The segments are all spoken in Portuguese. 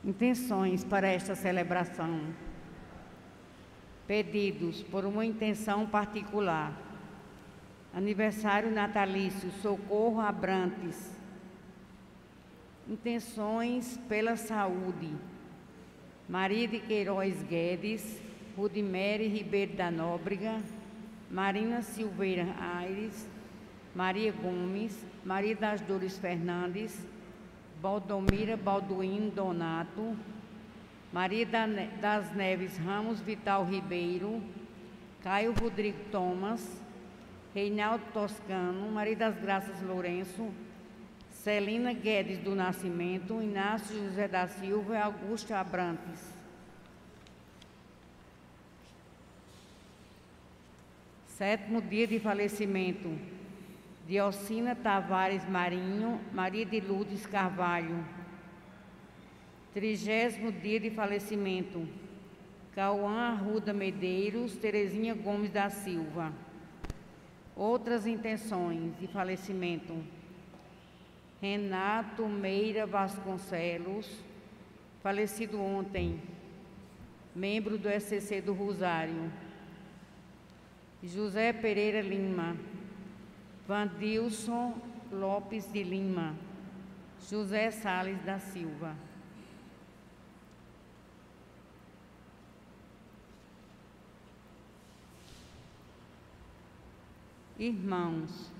Intenções para esta celebração. Pedidos por uma intenção particular. Aniversário natalício Socorro Abrantes. Intenções pela saúde. Maria de Queiroz Guedes, Rudimere Ribeiro da Nóbrega, Marina Silveira Aires, Maria Gomes, Maria das Dores Fernandes, Baldomira Balduino Donato, Maria das Neves Ramos Vital Ribeiro, Caio Rodrigo Thomas, Reinaldo Toscano, Maria das Graças Lourenço, Celina Guedes do Nascimento, Inácio José da Silva e Augusto Abrantes. Sétimo dia de falecimento. Diocina Tavares Marinho, Maria de Lourdes Carvalho. 30º dia de falecimento. Cauã Arruda Medeiros, Terezinha Gomes da Silva. Outras intenções de falecimento. Renato Meira Vasconcelos, falecido ontem, membro do SCC do Rosário. José Pereira Lima, Vandilson Lopes de Lima, José Sales da Silva. Irmãos,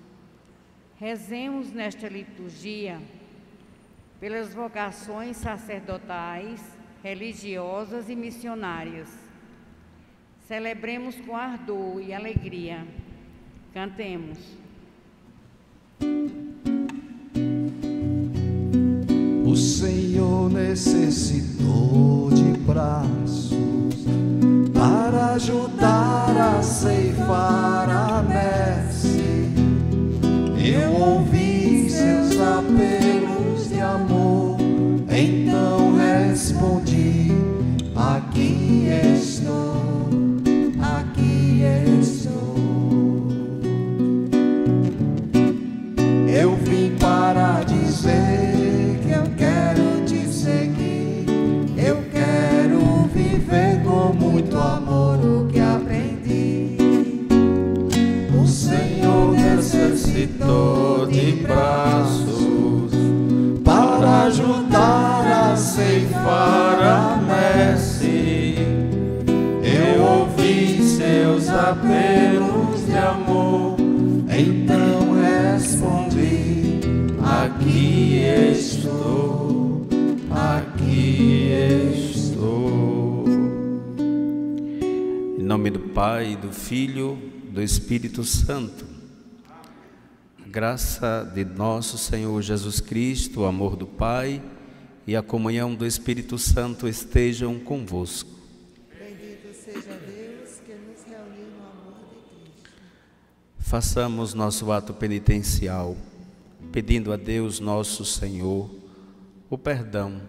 rezemos nesta liturgia pelas vocações sacerdotais, religiosas e missionárias. Celebremos com ardor e alegria. Cantemos. O Senhor necessitou de braços para ajudar a ceifar a messe. Eu ouvi seus apelos de amor, então respondi: aqui estou, aqui estou. Eu vim para dizer que eu quero te seguir, eu quero viver com muito amor o que aprendi. O Senhor necessitou de braços para ajudar a ceifar a messe. Eu ouvi seus apelos de amor, então respondi: aqui estou, aqui estou. Em nome do Pai, do Filho, do Espírito Santo. A graça de nosso Senhor Jesus Cristo, o amor do Pai e a comunhão do Espírito Santo estejam convosco. Bendito seja Deus que nos reuniu no amor de Cristo. Façamos nosso ato penitencial, pedindo a Deus nosso Senhor o perdão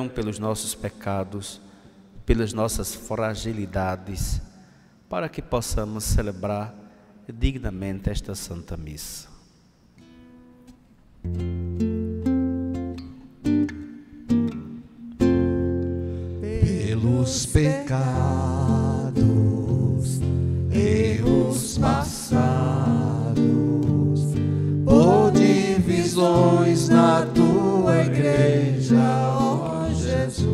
pelos nossos pecados, pelas nossas fragilidades, para que possamos celebrar dignamente esta Santa Missa. Pelos pecados, erros passados, por divisões na tua igreja, ó Jesus.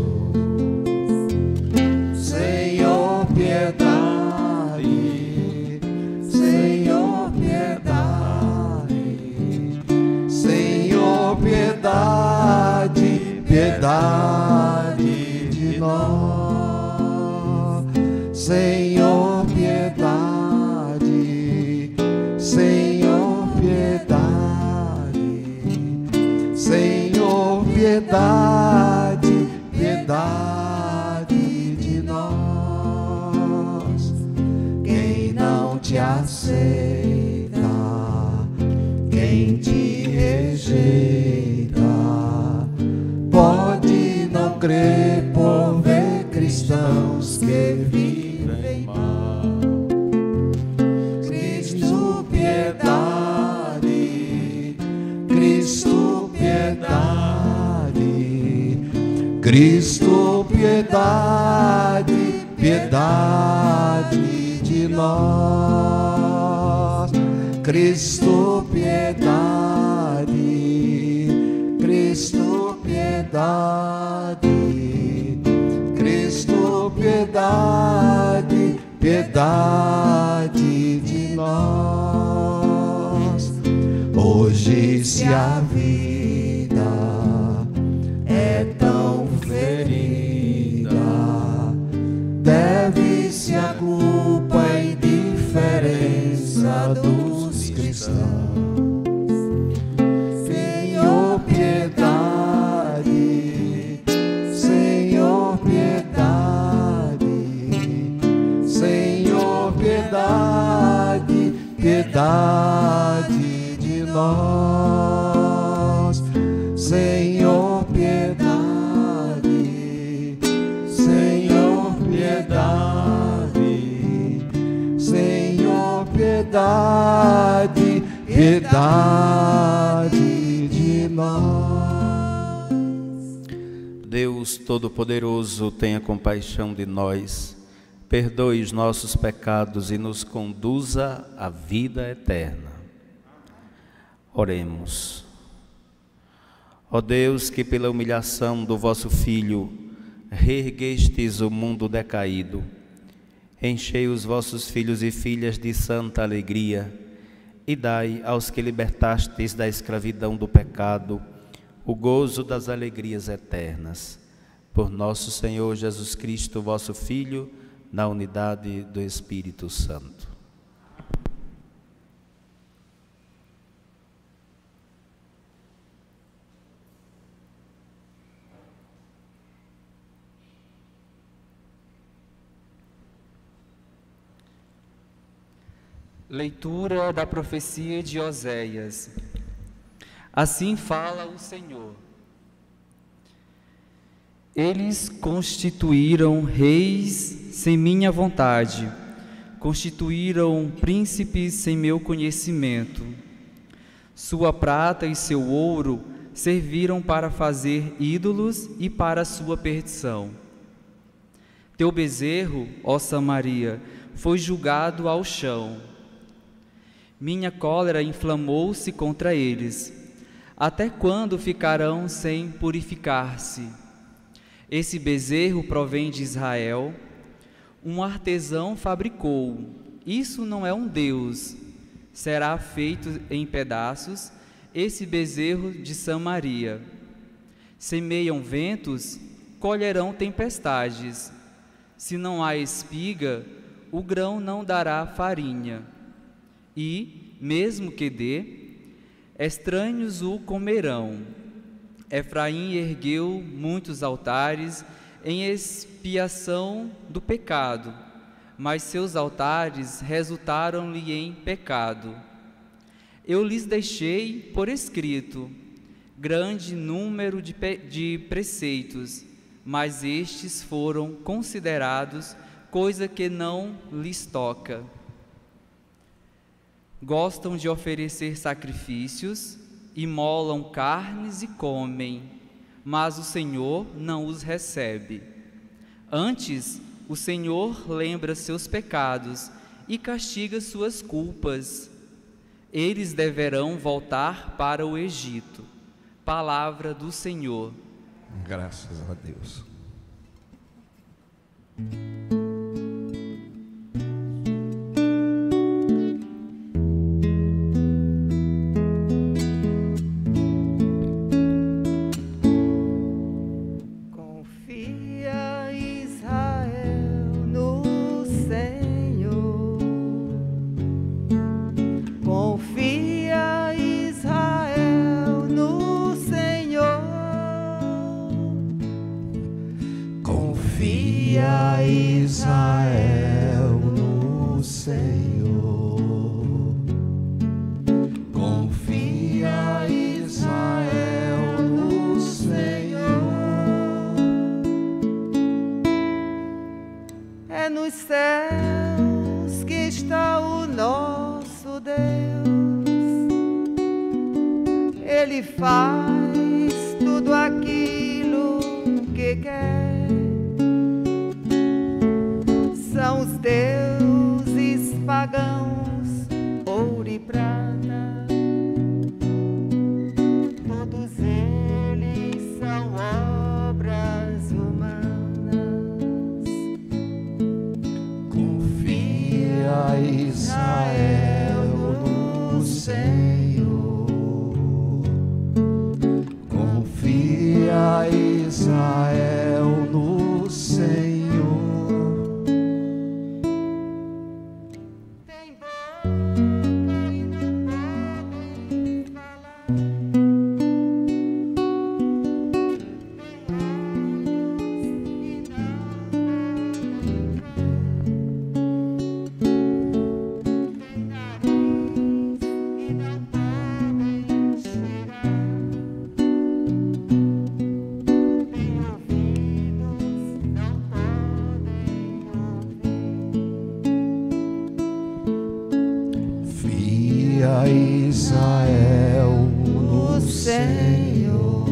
Senhor, piedade, Senhor, piedade, Senhor, piedade, piedade de nós. Senhor, piedade, Senhor, piedade, Senhor, piedade, piedade de nós. Quem não te aceita, quem te rejeita, pode não crer por ver cristãos que vivem mal. Cristo, piedade, Cristo, piedade, Cristo, piedade, piedade de nós. Cristo, piedade, Cristo, piedade, Cristo, piedade, piedade de nós. Hoje, se a vida é tão ferida, deve-se a culpa e indiferença dos cristãos. Senhor, piedade, Senhor, piedade, Senhor, piedade, piedade de nós. Senhor, piedade, Senhor, piedade, Senhor, piedade, piedade de nós. Deus Todo-Poderoso, tenha compaixão de nós, perdoe os nossos pecados e nos conduza à vida eterna. Oremos. Ó Deus, que pela humilhação do vosso Filho reerguestes o mundo decaído, enchei os vossos filhos e filhas de santa alegria e dai aos que libertastes da escravidão do pecado o gozo das alegrias eternas. Por nosso Senhor Jesus Cristo, vosso Filho, na unidade do Espírito Santo. Leitura da profecia de Oséias. Assim fala o Senhor. Eles constituíram reis sem minha vontade, constituíram príncipes sem meu conhecimento. Sua prata e seu ouro serviram para fazer ídolos e para sua perdição. Teu bezerro, ó Samaria, foi julgado ao chão. Minha cólera inflamou-se contra eles. Até quando ficarão sem purificar-se? Esse bezerro provém de Israel. Um artesão fabricou. Isso não é um Deus. Será feito em pedaços esse bezerro de Samaria. Semeiam ventos, colherão tempestades. Se não há espiga, o grão não dará farinha. E, mesmo que dê, estranhos o comerão. Efraim ergueu muitos altares em expiação do pecado, mas seus altares resultaram-lhe em pecado. Eu lhes deixei por escrito grande número de preceitos, mas estes foram considerados coisa que não lhes toca. Gostam de oferecer sacrifícios, imolam carnes e comem, mas o Senhor não os recebe. Antes, o Senhor lembra seus pecados e castiga suas culpas. Eles deverão voltar para o Egito. Palavra do Senhor. Graças a Deus. Israel no Senhor. Confia, Israel, no Senhor. É nos céus que está o nosso Deus. Ele faz tudo aquilo que que quer. São os deuses pagãos, ouro e prata, todos eles são obras humanas. Confia, Israel, no Senhor. Confia, Israel, no Senhor. Tem boca e não podem falar, tem olhos e não podem ver, tem nariz e não podem cheirar, tem ouvidos, não podem ouvir. Confia, Israel, no Senhor.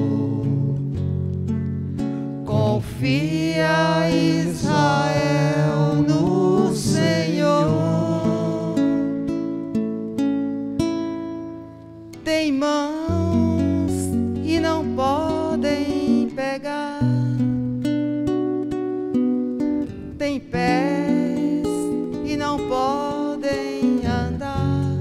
Confia, Israel, no Senhor. Tem mãos e não podem pegar, tem pés e não podem andar.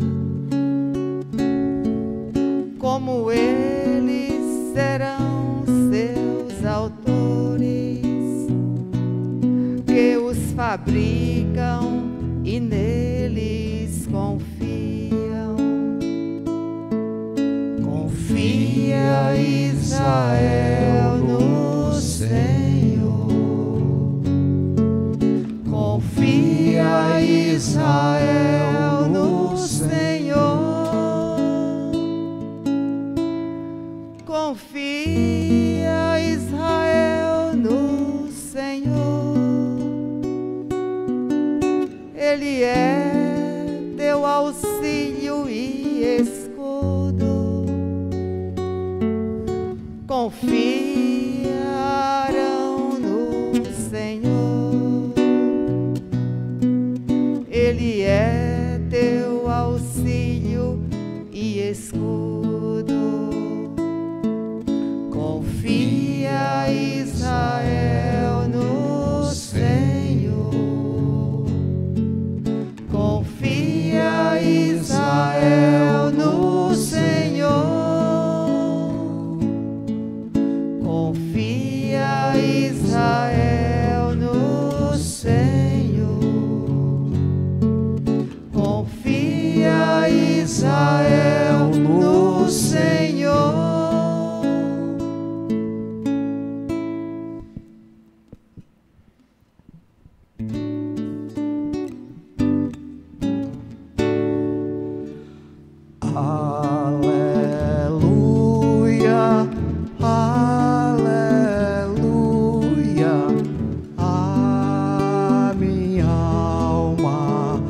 Como eles serão seus autores, que os fabricam e neles confiam. Confia, Israel, no Senhor. Confia, Israel, no Senhor. Confia, Israel, no Senhor. Ele é teu auxílio e escudo. Confiarão no Senhor. Ele é teu auxílio e escudo. Confia, Israel, no Senhor. Confia, Israel, no Senhor. Confia, Israel, no Senhor. Confia, Israel, no Senhor. Aleluia, aleluia, a minha alma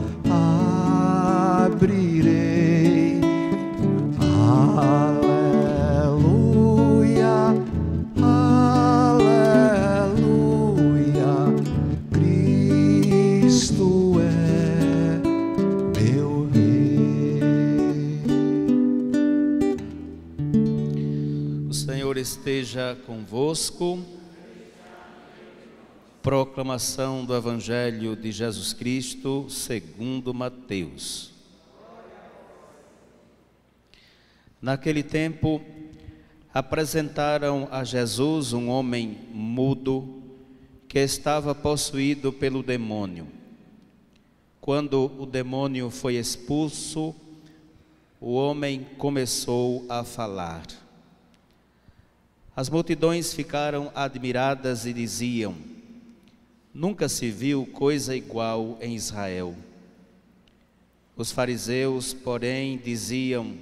abrirei. Aleluia, aleluia, Cristo é meu Rei. O Senhor esteja convosco. Proclamação do Evangelho de Jesus Cristo segundo Mateus. Naquele tempo, apresentaram a Jesus um homem mudo que estava possuído pelo demônio. Quando o demônio foi expulso, o homem começou a falar. As multidões ficaram admiradas e diziam: nunca se viu coisa igual em Israel. Os fariseus, porém, diziam: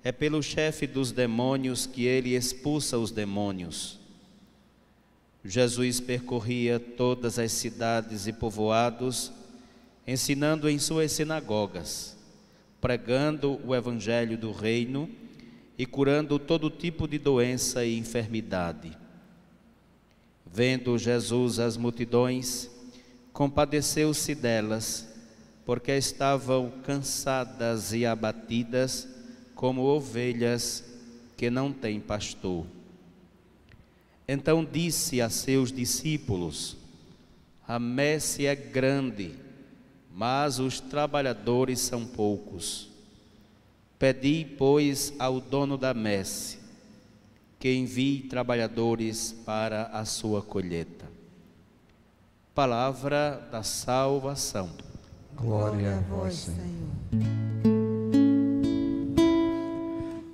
é pelo chefe dos demônios que ele expulsa os demônios. Jesus percorria todas as cidades e povoados, ensinando em suas sinagogas, pregando o evangelho do reino e curando todo tipo de doença e enfermidade. Vendo Jesus as multidões, compadeceu-se delas, porque estavam cansadas e abatidas, como ovelhas que não têm pastor. Então disse a seus discípulos: a messe é grande, mas os trabalhadores são poucos. Pedi, pois, ao dono da messe que envie trabalhadores para a sua colheita. Palavra da salvação. Glória a vós, Senhor.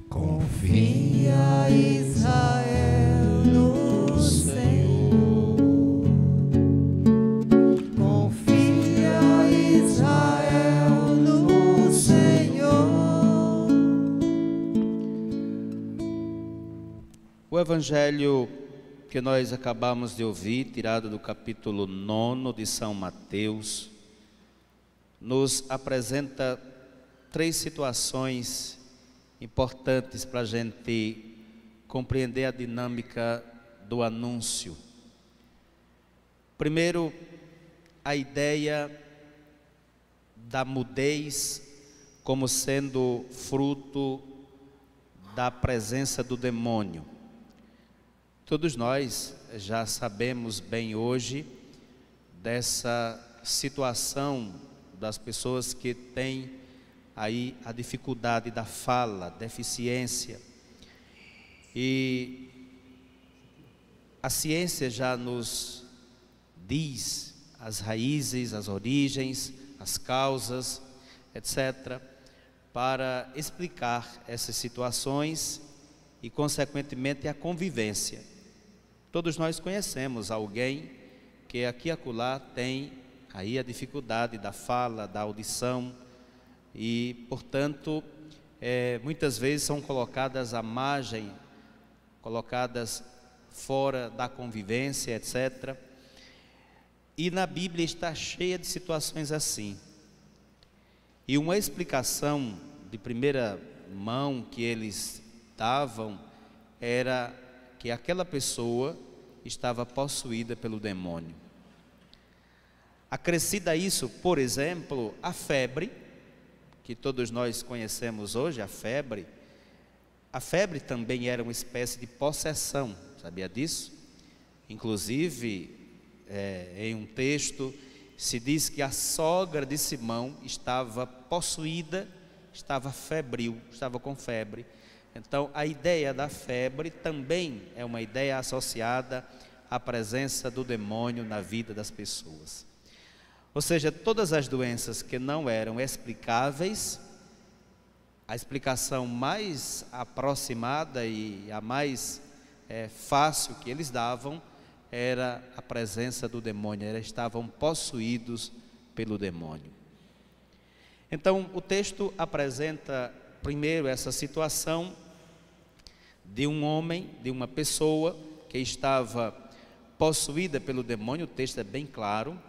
Confia, Israel, no Senhor. Confia, Israel, no Senhor. O evangelho que nós acabamos de ouvir, tirado do capítulo 9 de São Mateus, nos apresenta 3 situações importantes para a gente compreender a dinâmica do anúncio. Primeiro, a ideia da mudez como sendo fruto da presença do demônio. Todos nós já sabemos bem hoje dessa situação das pessoas que têm aí a dificuldade da fala, deficiência. E a ciência já nos diz as raízes, as origens, as causas, etc., para explicar essas situações e, consequentemente, a convivência. Todos nós conhecemos alguém que aqui e acolá tem aí a dificuldade da fala, da audição e, portanto, muitas vezes são colocadas à margem, colocadas fora da convivência, etc. E na Bíblia está cheia de situações assim. E uma explicação de primeira mão que eles davam era que aquela pessoa estava possuída pelo demônio. Acrescida a isso, por exemplo, a febre, que todos nós conhecemos hoje, a febre também era uma espécie de possessão, sabia disso? Inclusive, em um texto, se diz que a sogra de Simão estava possuída, estava febril, estava com febre. Então, a ideia da febre também é uma ideia associada à presença do demônio na vida das pessoas. Ou seja, todas as doenças que não eram explicáveis, a explicação mais aproximada e a mais fácil que eles davam era a presença do demônio, eles estavam possuídos pelo demônio. Então, o texto apresenta primeiro essa situação de um homem, de uma pessoa que estava possuída pelo demônio, o texto é bem claro,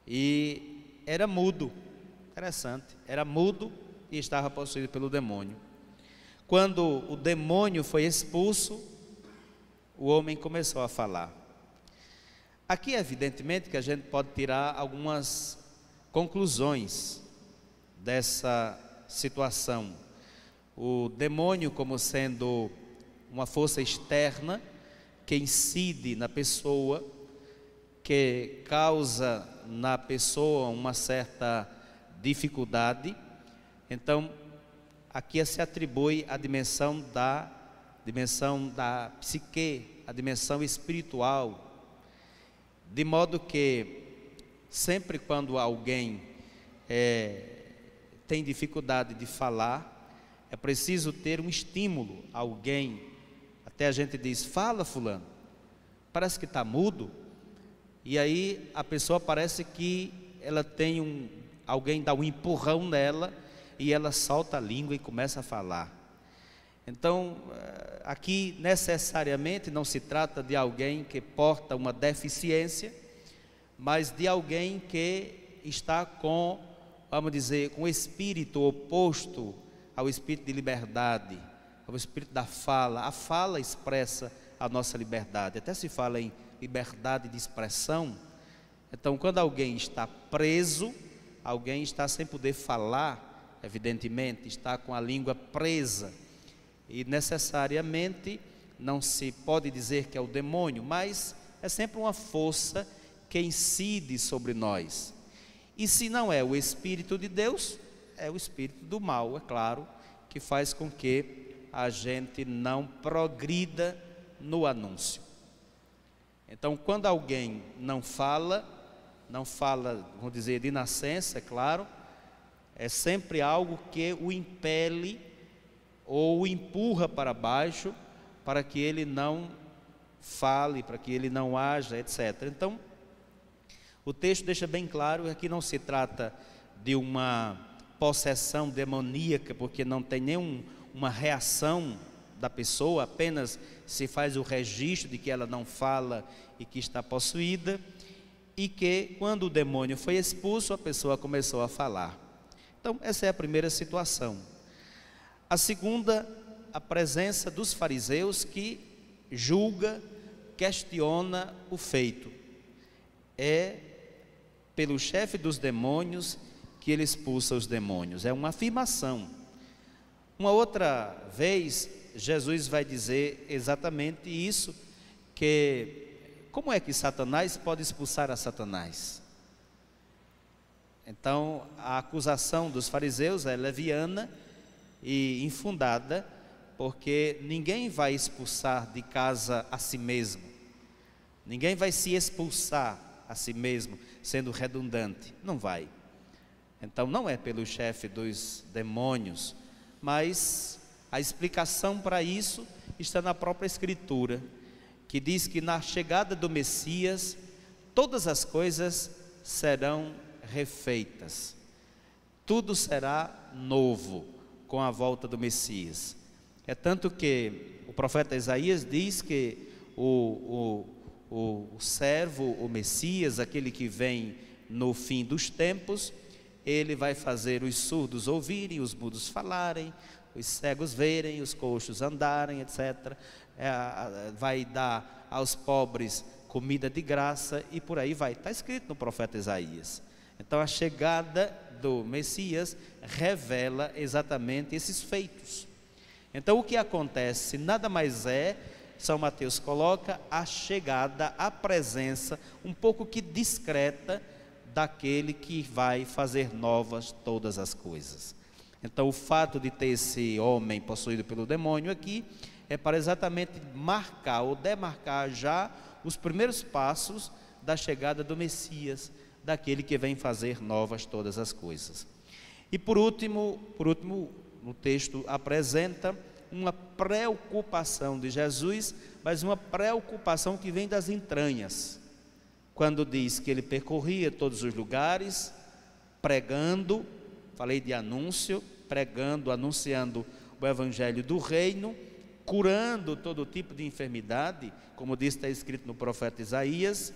e era mudo, interessante, era mudo e estava possuído pelo demônio. Quando o demônio foi expulso, o homem começou a falar. Aqui, evidentemente, que a gente pode tirar algumas conclusões dessa situação. O demônio como sendo uma força externa que incide na pessoa, que causa na pessoa uma certa dificuldade. Então, aqui se atribui a dimensão da psique, a dimensão espiritual, de modo que sempre quando alguém tem dificuldade de falar, é preciso ter um estímulo, alguém, até a gente diz, fala fulano, parece que está mudo, e aí a pessoa parece que ela tem alguém dá um empurrão nela, e ela solta a língua e começa a falar. Então, aqui necessariamente não se trata de alguém que porta uma deficiência, mas de alguém que está com, vamos dizer, com o espírito oposto ao espírito de liberdade, ao espírito da fala. A fala expressa a nossa liberdade. Até se fala em liberdade de expressão. Então, quando alguém está preso, alguém está sem poder falar, evidentemente, está com a língua presa. E necessariamente não se pode dizer que é o demônio, mas é sempre uma força que incide sobre nós. E se não é o Espírito de Deus, é o espírito do mal, é claro, que faz com que a gente não progrida no anúncio. Então, quando alguém não fala, vamos dizer, de nascença, é claro, é sempre algo que o impele ou o empurra para baixo, para que ele não fale, para que ele não haja, etc. Então, o texto deixa bem claro que aqui não se trata de uma possessão demoníaca, porque não tem nenhuma reação da pessoa, apenas se faz o registro de que ela não fala e que está possuída, e que quando o demônio foi expulso, a pessoa começou a falar. Então, essa é a primeira situação. A segunda, a presença dos fariseus que julga, questiona o feito. É pelo chefe dos demônios que ele expulsa os demônios. É uma afirmação. Uma outra vez, Jesus vai dizer exatamente isso, que como é que Satanás pode expulsar a Satanás? Então, a acusação dos fariseus é leviana e infundada, porque ninguém vai expulsar de casa a si mesmo. Ninguém vai se expulsar a si mesmo, sendo redundante. Não vai. Então, não é pelo chefe dos demônios, mas a explicação para isso está na própria Escritura, que diz que na chegada do Messias, todas as coisas serão refeitas. Tudo será novo com a volta do Messias. É tanto que o profeta Isaías diz que o servo, o Messias, aquele que vem no fim dos tempos, ele vai fazer os surdos ouvirem, os mudos falarem, os cegos verem, os coxos andarem, etc. Vai dar aos pobres comida de graça e por aí vai. Está escrito no profeta Isaías. Então a chegada do Messias revela exatamente esses feitos. Então o que acontece nada mais é, São Mateus coloca, a chegada, a presença um pouco que discreta daquele que vai fazer novas todas as coisas. Então o fato de ter esse homem possuído pelo demônio aqui é para exatamente marcar ou demarcar já os primeiros passos da chegada do Messias, daquele que vem fazer novas todas as coisas. E por último, o texto apresenta uma preocupação de Jesus, mas uma preocupação que vem das entranhas, quando diz que ele percorria todos os lugares, pregando, falei de anúncio, pregando, anunciando o evangelho do reino, curando todo tipo de enfermidade, como diz, está escrito no profeta Isaías.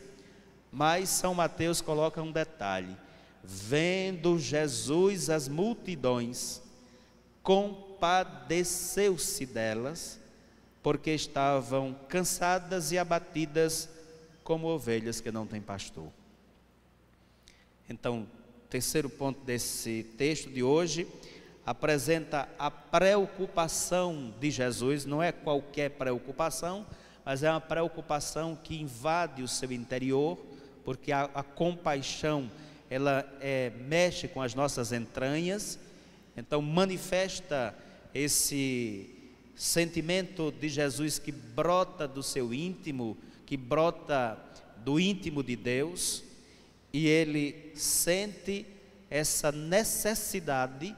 Mas São Mateus coloca um detalhe: vendo Jesus as multidões, compadeceu-se delas, porque estavam cansadas e abatidas como ovelhas que não têm pastor. Então, o terceiro ponto desse texto de hoje apresenta a preocupação de Jesus. Não é qualquer preocupação, mas é uma preocupação que invade o seu interior, porque a compaixão, ela mexe com as nossas entranhas. Então manifesta esse sentimento de Jesus que brota do seu íntimo, que brota do íntimo de Deus, e ele sente essa necessidade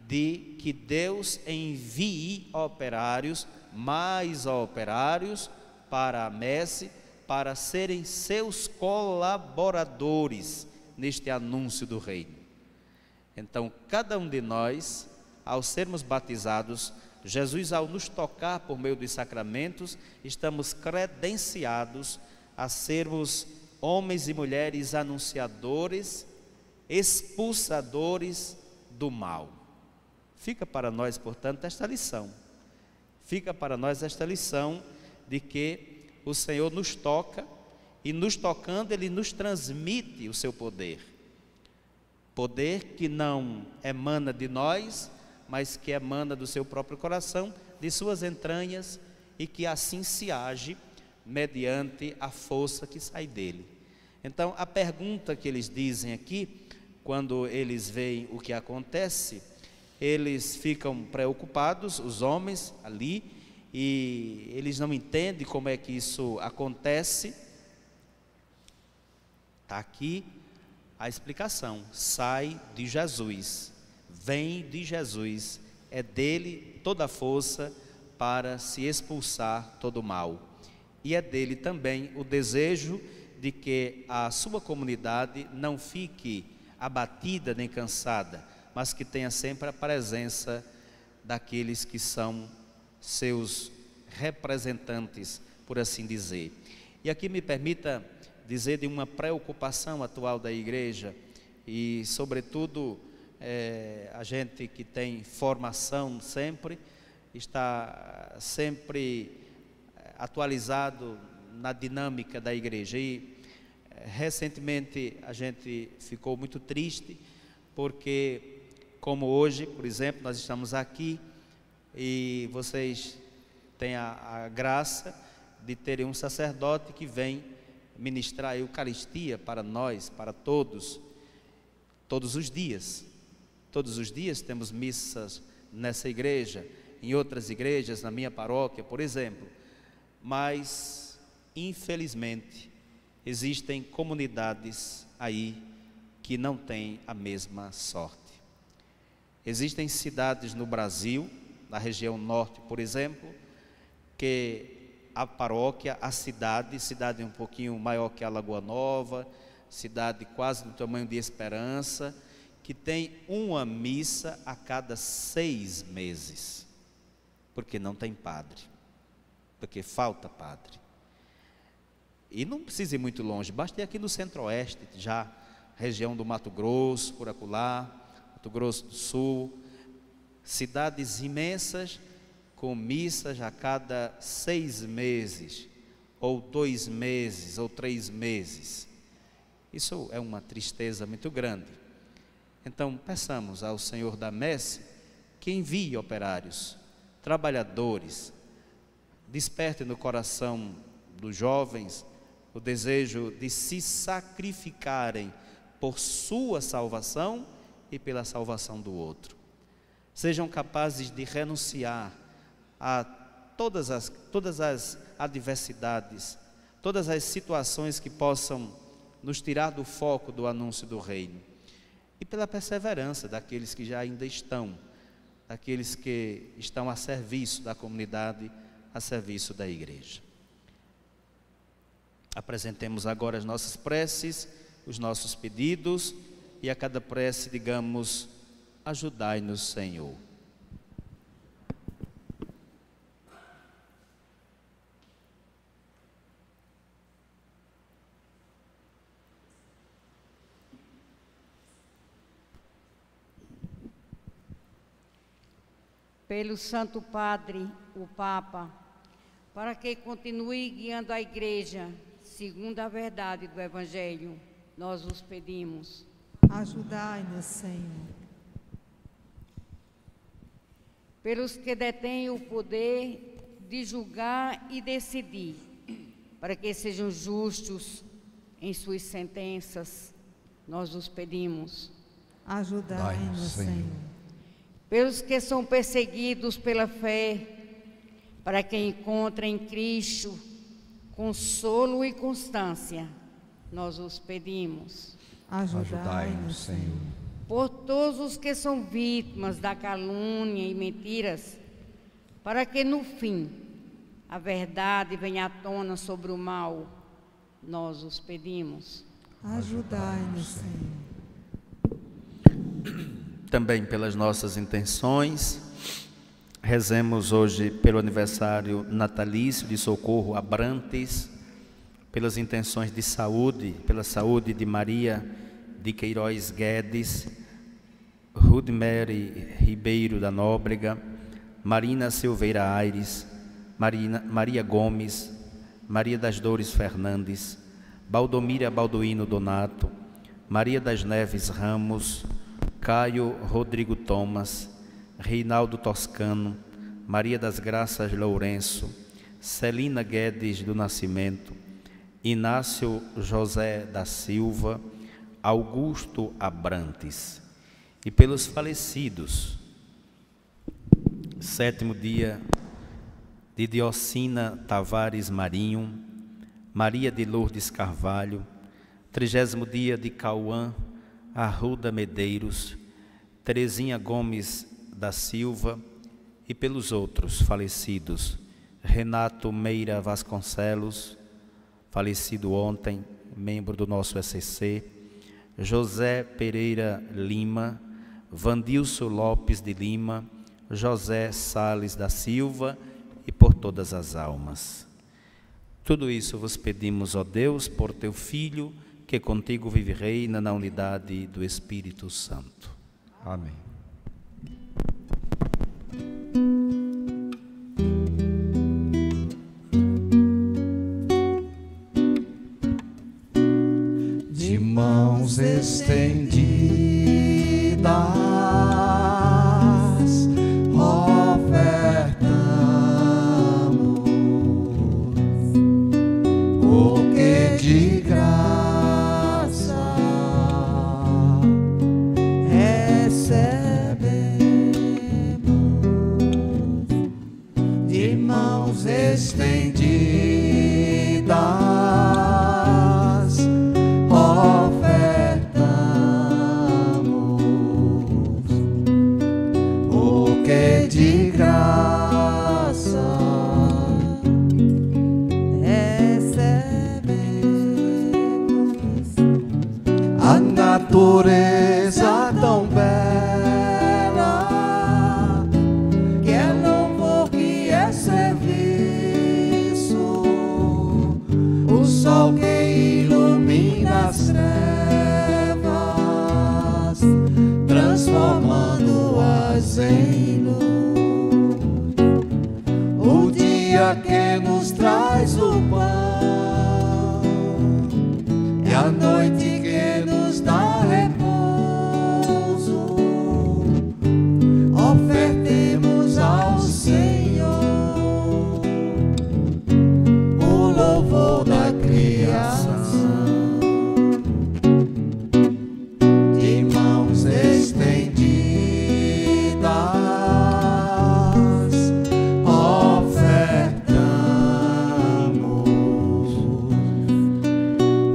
de que Deus envie operários, mais operários para a messe, para serem seus colaboradores neste anúncio do reino. Então, cada um de nós, ao sermos batizados, Jesus, ao nos tocar por meio dos sacramentos, estamos credenciados a sermos homens e mulheres anunciadores, expulsadores do mal. Fica para nós, portanto, esta lição. Fica para nós esta lição de que o Senhor nos toca e, nos tocando, Ele nos transmite o seu poder. Poder que não emana de nós, mas que emana do seu próprio coração, de suas entranhas, e que assim se age mediante a força que sai dele. Então, a pergunta que eles dizem aqui, quando eles veem o que acontece, eles ficam preocupados, os homens ali, e eles não entendem como é que isso acontece. Está aqui a explicação: sai de Jesus, vem de Jesus, é dele toda a força para se expulsar todo o mal. E é dele também o desejo de que a sua comunidade não fique abatida nem cansada, mas que tenha sempre a presença daqueles que são seus representantes, por assim dizer. E aqui me permita dizer de uma preocupação atual da igreja, e sobretudo a gente que tem formação sempre, está sempre atualizado na dinâmica da igreja. E recentemente a gente ficou muito triste, porque como hoje, por exemplo, nós estamos aqui e vocês têm a graça de terem um sacerdote que vem ministrar a Eucaristia para nós, para todos, todos os dias. Todos os dias temos missas nessa igreja, em outras igrejas, na minha paróquia, por exemplo. Mas, infelizmente, existem comunidades aí que não têm a mesma sorte. Existem cidades no Brasil, na região norte, por exemplo, que a paróquia, a cidade um pouquinho maior que a Lagoa Nova, cidade quase do tamanho de Esperança, que tem uma missa a cada 6 meses, porque não tem padre, porque falta padre. E não precisa ir muito longe, basta ir aqui no Centro-Oeste, já região do Mato Grosso, por acolá, Mato Grosso do Sul, cidades imensas com missas a cada 6 meses, ou 2 meses, ou 3 meses. Isso é uma tristeza muito grande. Então, peçamos ao Senhor da Messe que envie operários, trabalhadores, desperte no coração dos jovens o desejo de se sacrificarem por sua salvação e pela salvação do outro. Sejam capazes de renunciar a todas as adversidades, todas as situações que possam nos tirar do foco do anúncio do reino, e pela perseverança daqueles que já ainda estão, daqueles que estão a serviço da comunidade, a serviço da igreja. Apresentemos agora as nossas preces, os nossos pedidos, e a cada prece digamos: ajudai-nos, Senhor. Pelo Santo Padre, o Papa, para que continue guiando a Igreja segundo a verdade do Evangelho, nós os pedimos. Ajudai-nos, Senhor. Pelos que detêm o poder de julgar e decidir, para que sejam justos em suas sentenças, nós os pedimos. Ajudai-nos, Senhor. Pelos que são perseguidos pela fé, para que encontrem em Cristo consolo e constância, nós os pedimos. Ajudai-nos, Senhor. Por todos os que são vítimas da calúnia e mentiras, para que no fim a verdade venha à tona sobre o mal, nós os pedimos. Ajudai-nos, Senhor. Também pelas nossas intenções, rezemos hoje pelo aniversário natalício de Socorro Abrantes, pelas intenções de saúde, pela saúde de Maria de Queiroz Guedes, Rudmary Ribeiro da Nóbrega, Marina Silveira Aires, Maria Gomes, Maria das Dores Fernandes, Baldomíria Balduino Donato, Maria das Neves Ramos, Caio Rodrigo Thomas, Reinaldo Toscano, Maria das Graças Lourenço, Celina Guedes do Nascimento, Inácio José da Silva, Augusto Abrantes. E pelos falecidos, 7º dia de Diocina Tavares Marinho, Maria de Lourdes Carvalho, 30º dia de Cauã Arruda Medeiros, Terezinha Gomes da Silva, e pelos outros falecidos, Renato Meira Vasconcelos, falecido ontem, membro do nosso ECC, José Pereira Lima, Vandilson Lopes de Lima, José Sales da Silva, e por todas as almas. Tudo isso vos pedimos, ó Deus, por teu Filho, que contigo vive e reina na unidade do Espírito Santo. Amém. De mãos estendidas, natureza tão bela, que é louvor, que é serviço, o sol que ilumina as trevas, transformando-as em luz, o dia que nos traz o pão e a noite que nos dá ofertemos ao Senhor o louvor da criação. De mãos estendidas, ofertamos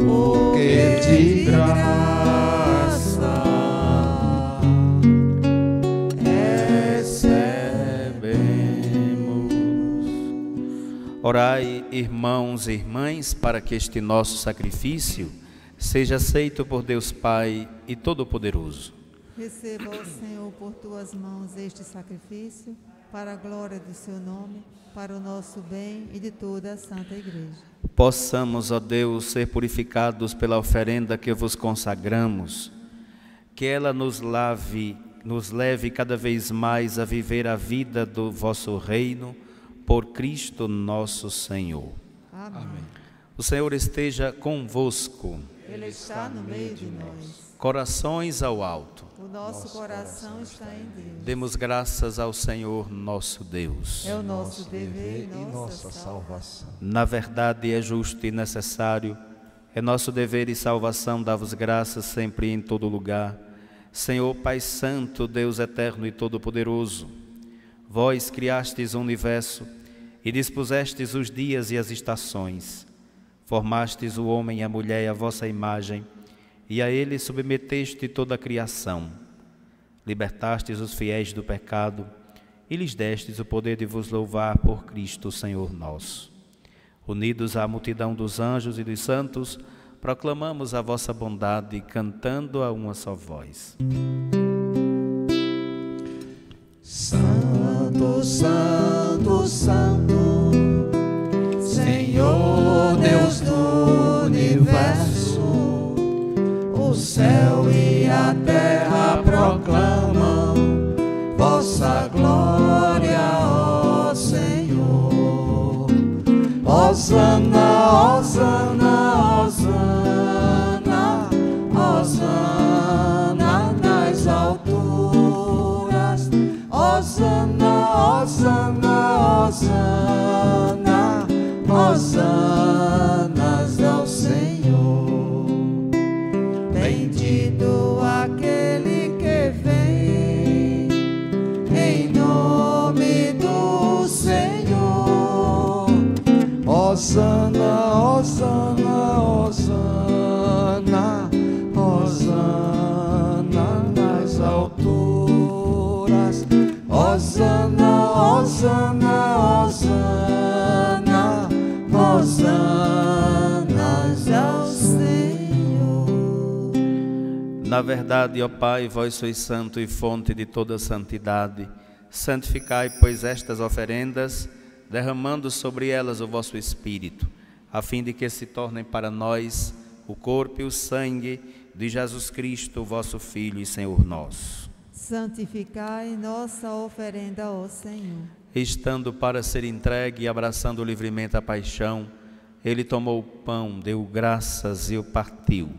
o que de graça Orai, irmãos e irmãs, para que este nosso sacrifício seja aceito por Deus Pai e Todo-Poderoso. Receba, ó Senhor, por tuas mãos este sacrifício, para a glória do seu nome, para o nosso bem e de toda a Santa Igreja. Possamos, ó Deus, ser purificados pela oferenda que vos consagramos, que ela nos leve cada vez mais a viver a vida do vosso reino, por Cristo nosso Senhor. Amém. O Senhor esteja convosco. Ele está no meio de nós. Corações ao alto. O nosso coração está em Deus. Demos graças ao Senhor nosso Deus. É o nosso dever e nossa salvação. Na verdade é justo e necessário, é nosso dever e salvação dar-vos graças sempre e em todo lugar. Senhor Pai Santo, Deus eterno e todo-poderoso, vós criastes o universo e dispusestes os dias e as estações. Formastes o homem e a mulher à vossa imagem, e a ele submeteste toda a criação. Libertastes os fiéis do pecado e lhes destes o poder de vos louvar por Cristo, Senhor nosso. Unidos à multidão dos anjos e dos santos, proclamamos a vossa bondade, cantando a uma só voz. Santo, Santo, Santo, Senhor Deus do universo, o céu e a terra proclamam vossa glória, ó Senhor. hosanas ao Senhor. Bendito aquele que vem em nome do Senhor. Hosana, hosana, hosana, hosana nas alturas. Hosana, hosana, hosana, hosanas ao Senhor. Na verdade, ó Pai, vós sois santo e fonte de toda santidade. Santificai, pois, estas oferendas, derramando sobre elas o vosso Espírito, a fim de que se tornem para nós o corpo e o sangue de Jesus Cristo, vosso Filho e Senhor nosso. Santificai nossa oferenda, ó Senhor. Estando para ser entregue e abraçando livremente a paixão, ele tomou o pão, deu graças e o partiu,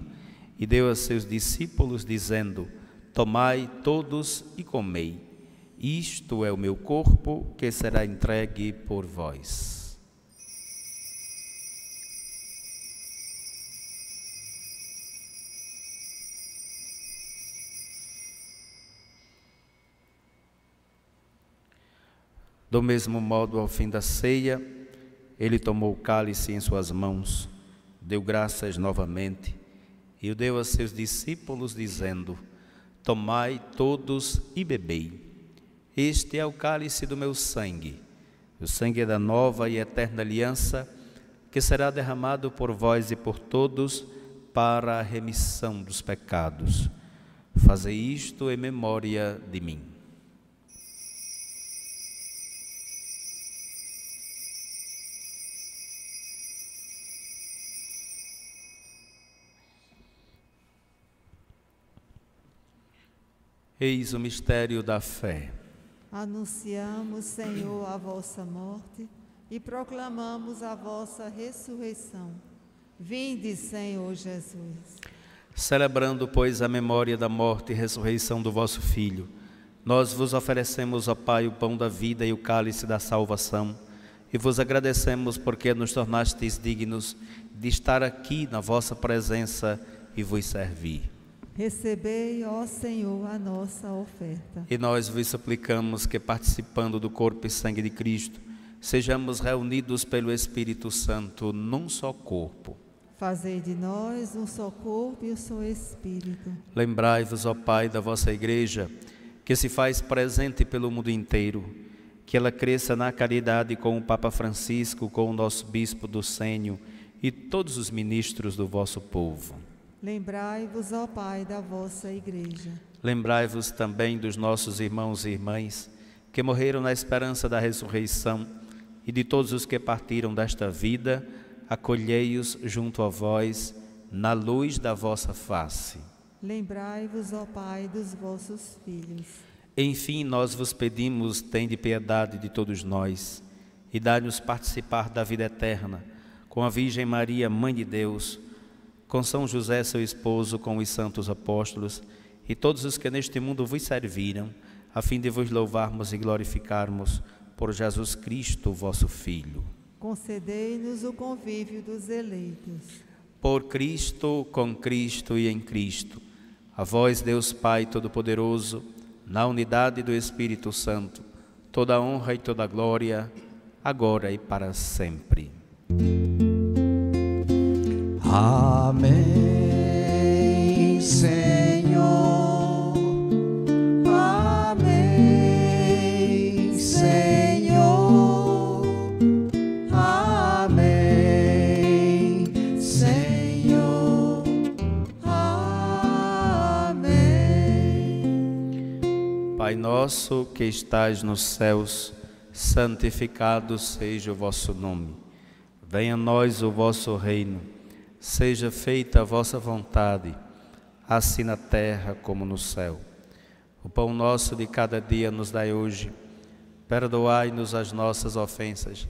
e deu a seus discípulos, dizendo: tomai todos e comei. Isto é o meu corpo, que será entregue por vós. Do mesmo modo, ao fim da ceia, ele tomou o cálice em suas mãos, deu graças novamente e o deu a seus discípulos, dizendo: tomai todos e bebei. Este é o cálice do meu sangue, o sangue da nova e eterna aliança, que será derramado por vós e por todos para a remissão dos pecados. Fazei isto em memória de mim. Eis o mistério da fé. Anunciamos, Senhor, a vossa morte e proclamamos a vossa ressurreição. Vinde, Senhor Jesus. Celebrando, pois, a memória da morte e ressurreição do vosso Filho, nós vos oferecemos, ó Pai, o pão da vida e o cálice da salvação, e vos agradecemos porque nos tornastes dignos de estar aqui na vossa presença e vos servir. Recebei, ó Senhor, a nossa oferta. E nós vos suplicamos que, participando do corpo e sangue de Cristo, sejamos reunidos pelo Espírito Santo num só corpo. Fazei de nós um só corpo e um só Espírito. Lembrai-vos, ó Pai, da vossa Igreja, que se faz presente pelo mundo inteiro, que ela cresça na caridade com o Papa Francisco, com o nosso Bispo do Sênio e todos os ministros do vosso povo. Lembrai-vos, ó Pai, da vossa Igreja. Lembrai-vos também dos nossos irmãos e irmãs que morreram na esperança da ressurreição e de todos os que partiram desta vida, acolhei-os junto a vós na luz da vossa face. Lembrai-vos, ó Pai, dos vossos filhos. Enfim, nós vos pedimos, tende piedade de todos nós e dai-nos participar da vida eterna com a Virgem Maria, Mãe de Deus, com São José, seu esposo, com os santos apóstolos e todos os que neste mundo vos serviram, a fim de vos louvarmos e glorificarmos por Jesus Cristo, vosso Filho. Concedei-nos o convívio dos eleitos. Por Cristo, com Cristo e em Cristo, a vós, Deus Pai Todo-Poderoso, na unidade do Espírito Santo, toda a honra e toda a glória, agora e para sempre. Amém, Senhor. Amém, Senhor. Amém, Senhor. Amém. Pai nosso que estais nos céus, santificado seja o vosso nome. Venha a nós o vosso reino. Seja feita a vossa vontade, assim na terra como no céu. O pão nosso de cada dia nos dai hoje. Perdoai-nos as nossas ofensas,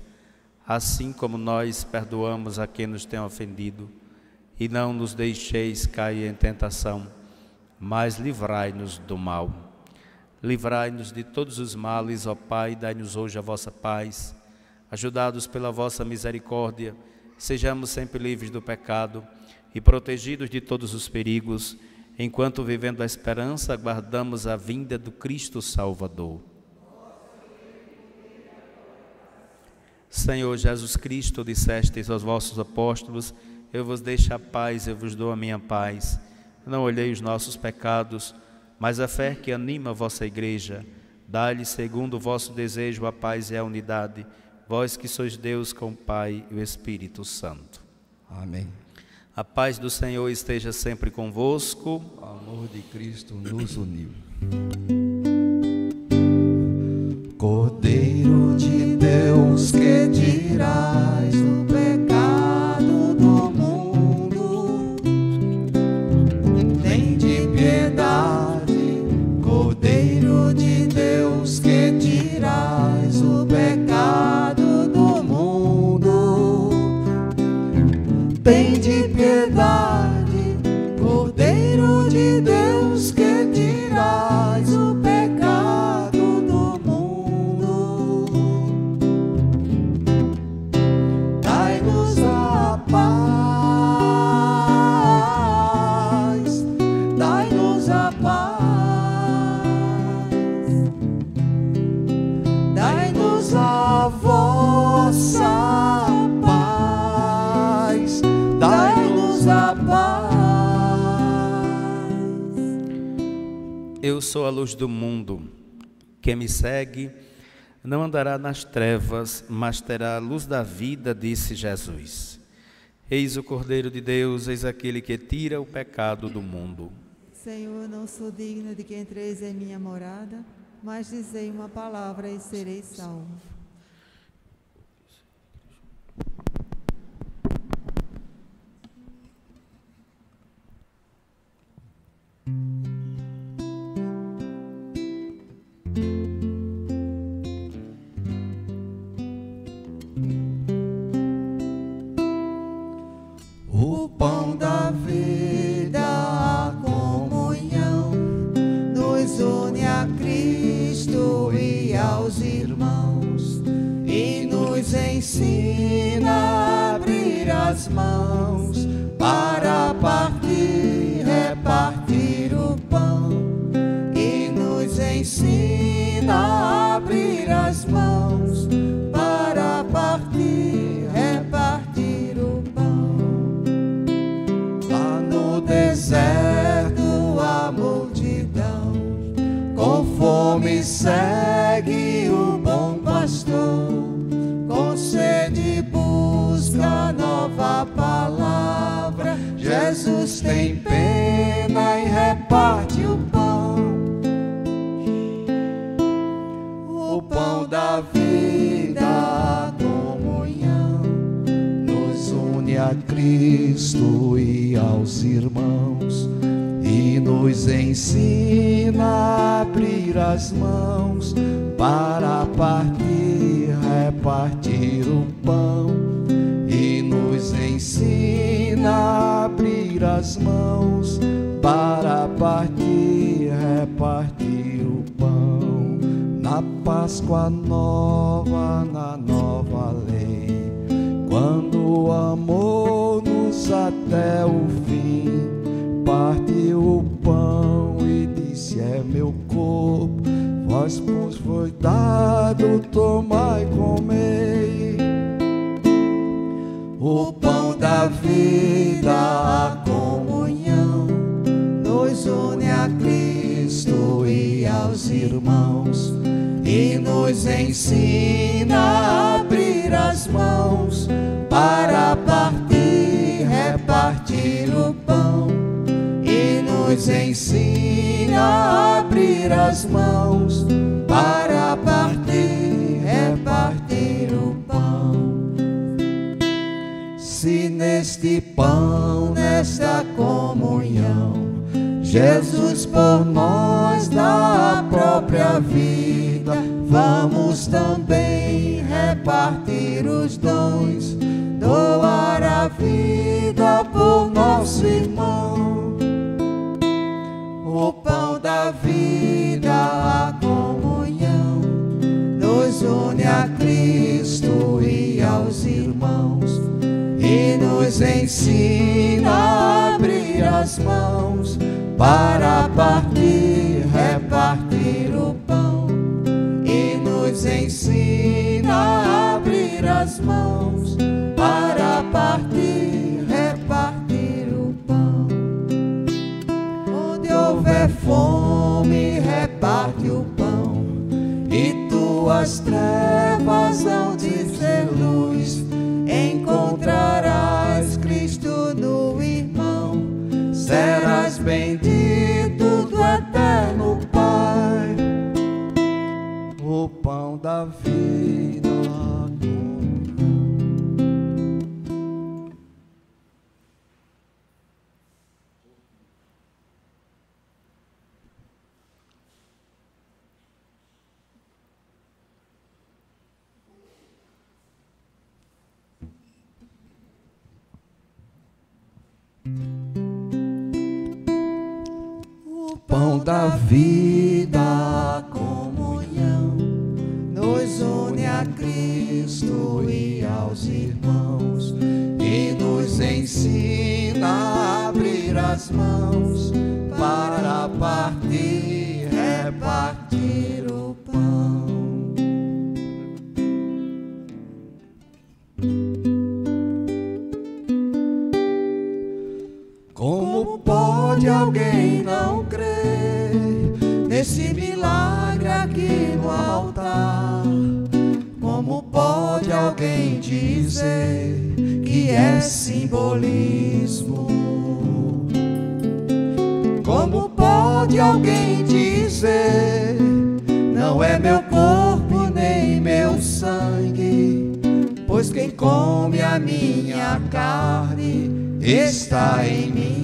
assim como nós perdoamos a quem nos tem ofendido. E não nos deixeis cair em tentação, mas livrai-nos do mal. Livrai-nos de todos os males, ó Pai, dai-nos hoje a vossa paz. ajudados pela vossa misericórdia, sejamos sempre livres do pecado e protegidos de todos os perigos, enquanto, vivendo a esperança, aguardamos a vinda do Cristo Salvador. Senhor Jesus Cristo, dissestes aos vossos apóstolos: eu vos deixo a paz, eu vos dou a minha paz. Não olhei os nossos pecados, mas a fé que anima a vossa igreja. Dá-lhe, segundo o vosso desejo, a paz e a unidade, vós que sois Deus com o Pai e o Espírito Santo. Amém. A paz do Senhor esteja sempre convosco. O amor de Cristo nos uniu. Cordeiro de Deus, que tirais o pecado do mundo, tende piedade. Cordeiro de Deus, que tirais o pecado do mundo, tende piedade. Cordeiro de Deus, que tirais o pecado do mundo, dai-nos a paz, dai-nos a paz, dai-nos a vossa paz, dai-nos a paz. Eu sou a luz do mundo. Quem me segue não andará nas trevas, mas terá a luz da vida, disse Jesus. Eis o Cordeiro de Deus, eis aquele que tira o pecado do mundo. Senhor, não sou digna de que entreis em minha morada, mas dizei uma palavra e serei salvo. O pão da vida, a comunhão, nos une a Cristo e aos irmãos, e nos ensina a abrir as mãos para partir, repartir o pão, e nos ensina a abrir as mãos para partir, repartir o pão. Lá no deserto a multidão com fome segue o bom pastor, com sede busca nova palavra. Jesus tem pena e reparte o pão, o pão da vida, a comunhão, nos une a Cristo e aos irmãos, e nos ensina a abrir as mãos para partir, repartir o pão, e nos ensina a abrir as mãos para partir, repartir o pão. Na Páscoa nova, na nova lei, quando o amor-nos até o fim, partiu o pão e disse: é meu corpo, vós vos foi dado, tomai e comei. O pão da vida, a comunhão, nos une a Cristo e aos irmãos, e nos ensina a abrir as mãos para partir, repartir o pão, e nos ensina a abrir as mãos para partir, repartir o pão. Se neste pão, nesta comunhão, Jesus por nós dá a própria vida, vamos também repartir os dons, doar a vida por nosso irmão. O pão da vida, a comunhão, nos une a Cristo e nos ensina a abrir as mãos para partir, repartir o pão, e nos ensina a abrir as mãos para partir, repartir o pão. Onde houver fome, reparte o pão, e tuas trevas hão de ser luz. Encontrarás Cristo no irmão, serás bendito do eterno Pai. O pão da vida. O pão da vida, a comunhão, nos une a Cristo e aos irmãos, e nos ensina a abrir as mãos para partir, repartir o pão. Como pode alguém não crer nesse milagre aqui no altar? Como pode alguém dizer que é simbolismo? Como pode alguém dizer não é meu corpo nem meu sangue? Pois quem come a minha carne está em mim.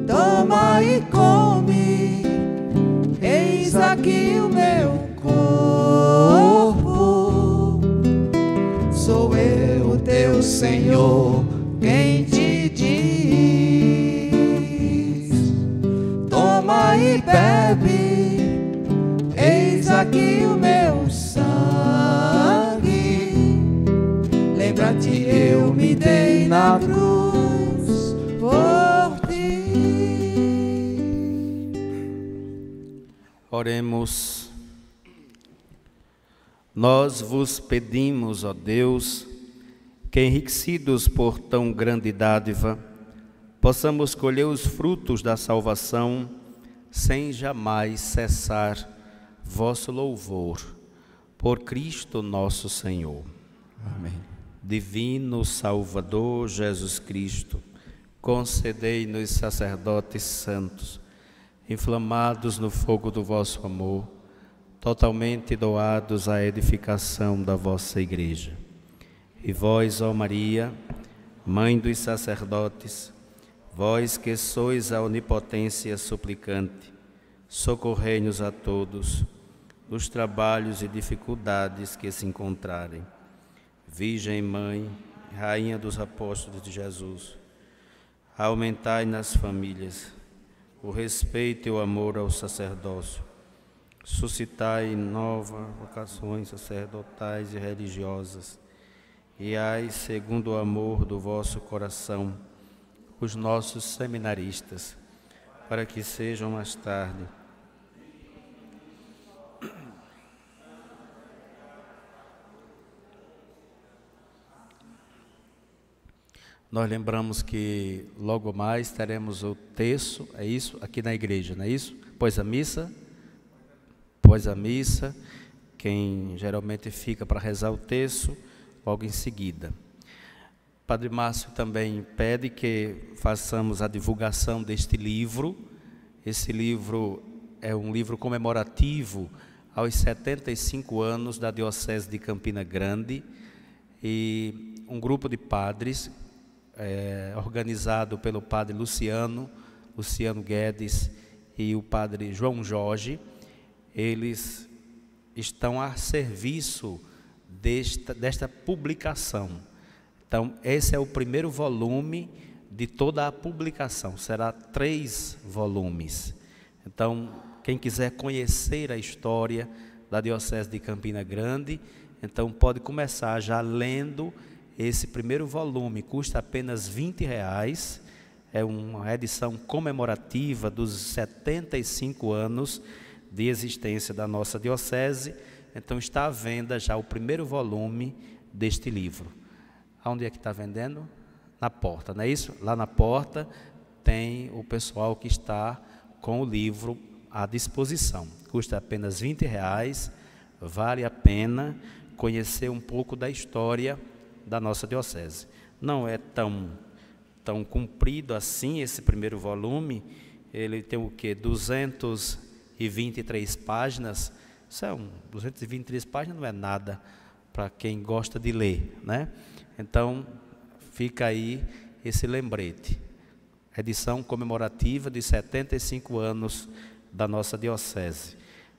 Toma e come, eis aqui o meu corpo. Sou eu, teu Senhor, quem te diz. Toma e bebe, eis aqui o meu sangue. Lembra-te, eu me dei na cruz por ti. Oremos. Nós vos pedimos, ó Deus, que enriquecidos por tão grande dádiva, possamos colher os frutos da salvação sem jamais cessar vosso louvor. Por Cristo nosso Senhor. Amém. Divino Salvador Jesus Cristo, concedei-nos sacerdotes santos, inflamados no fogo do vosso amor, totalmente doados à edificação da vossa Igreja. E vós, ó Maria, Mãe dos sacerdotes, vós que sois a onipotência suplicante, socorrei-nos a todos nos trabalhos e dificuldades que se encontrarem. Virgem Mãe, Rainha dos Apóstolos de Jesus, aumentai nas famílias o respeito e o amor ao sacerdócio, suscitai novas vocações sacerdotais e religiosas, e ai, segundo o amor do vosso coração, os nossos seminaristas, para que sejam mais tarde Nós lembramos que logo mais teremos o terço, é isso? Aqui na igreja, não é isso? Após a missa, quem geralmente fica para rezar o terço, logo em seguida. Padre Márcio também pede que façamos a divulgação deste livro. Esse livro é um livro comemorativo aos 75 anos da Diocese de Campina Grande, e um grupo de padres, organizado pelo padre Luciano Guedes e o padre João Jorge, eles estão a serviço desta publicação. Então, esse é o primeiro volume de toda a publicação, será 3 volumes. Então, quem quiser conhecer a história da Diocese de Campina Grande, Então pode começar já lendo esse primeiro volume, custa apenas R$20, é uma edição comemorativa dos 75 anos de existência da nossa diocese. Então está à venda já o primeiro volume deste livro. Aonde é que está vendendo? Na porta, não é isso? Lá na porta tem o pessoal que está com o livro à disposição. Custa apenas R$20, vale a pena conhecer um pouco da história da nossa diocese. Não é tão comprido assim esse primeiro volume, ele tem o quê? 223 páginas, 223 páginas não é nada para quem gosta de ler, né? Então, fica aí esse lembrete, edição comemorativa de 75 anos da nossa diocese.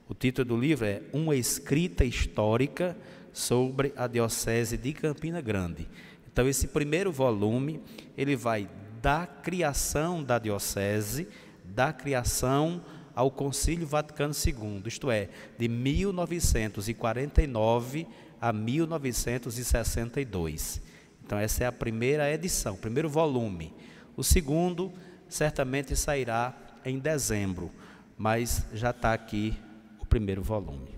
O título do livro é Uma Escrita Histórica sobre a Diocese de Campina Grande. Então, esse primeiro volume, ele vai da criação da diocese, da criação ao Concílio Vaticano II, isto é, de 1949 a 1962. Então, essa é a primeira edição, o primeiro volume. O segundo, certamente sairá em dezembro, mas já está aqui o primeiro volume.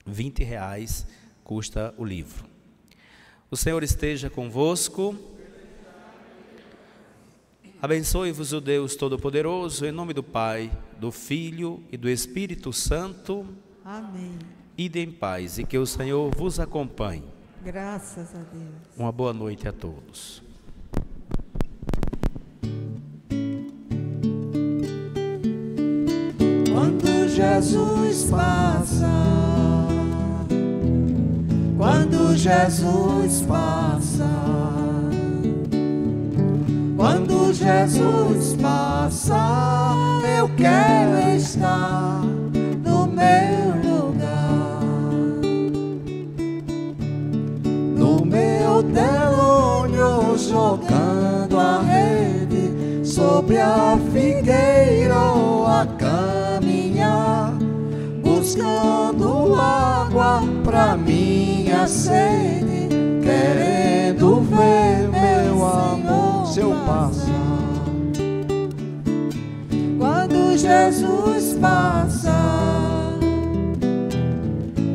R$20 custa o livro. O Senhor esteja convosco. Abençoe-vos o Deus Todo-Poderoso, em nome do Pai, do Filho e do Espírito Santo. Amém. Ide em paz e que o Senhor vos acompanhe. Graças a Deus. Uma boa noite a todos. Quando Jesus passa, quando Jesus passa, quando Jesus passa, eu quero estar no meu lugar, no meu telônio, jogando a rede sobre a figueira ou a caminhar, buscando água pra minha sede, querendo ver meu amor se eu passar. Quando Jesus passa,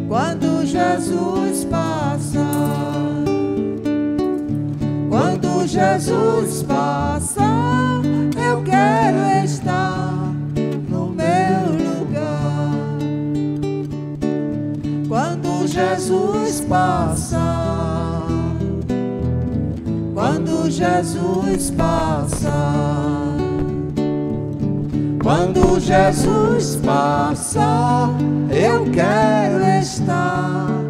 quando Jesus passa, quando Jesus passa, eu quero estar no meu lugar. Quando Jesus passa, quando Jesus passa, quando Jesus passa, eu quero estar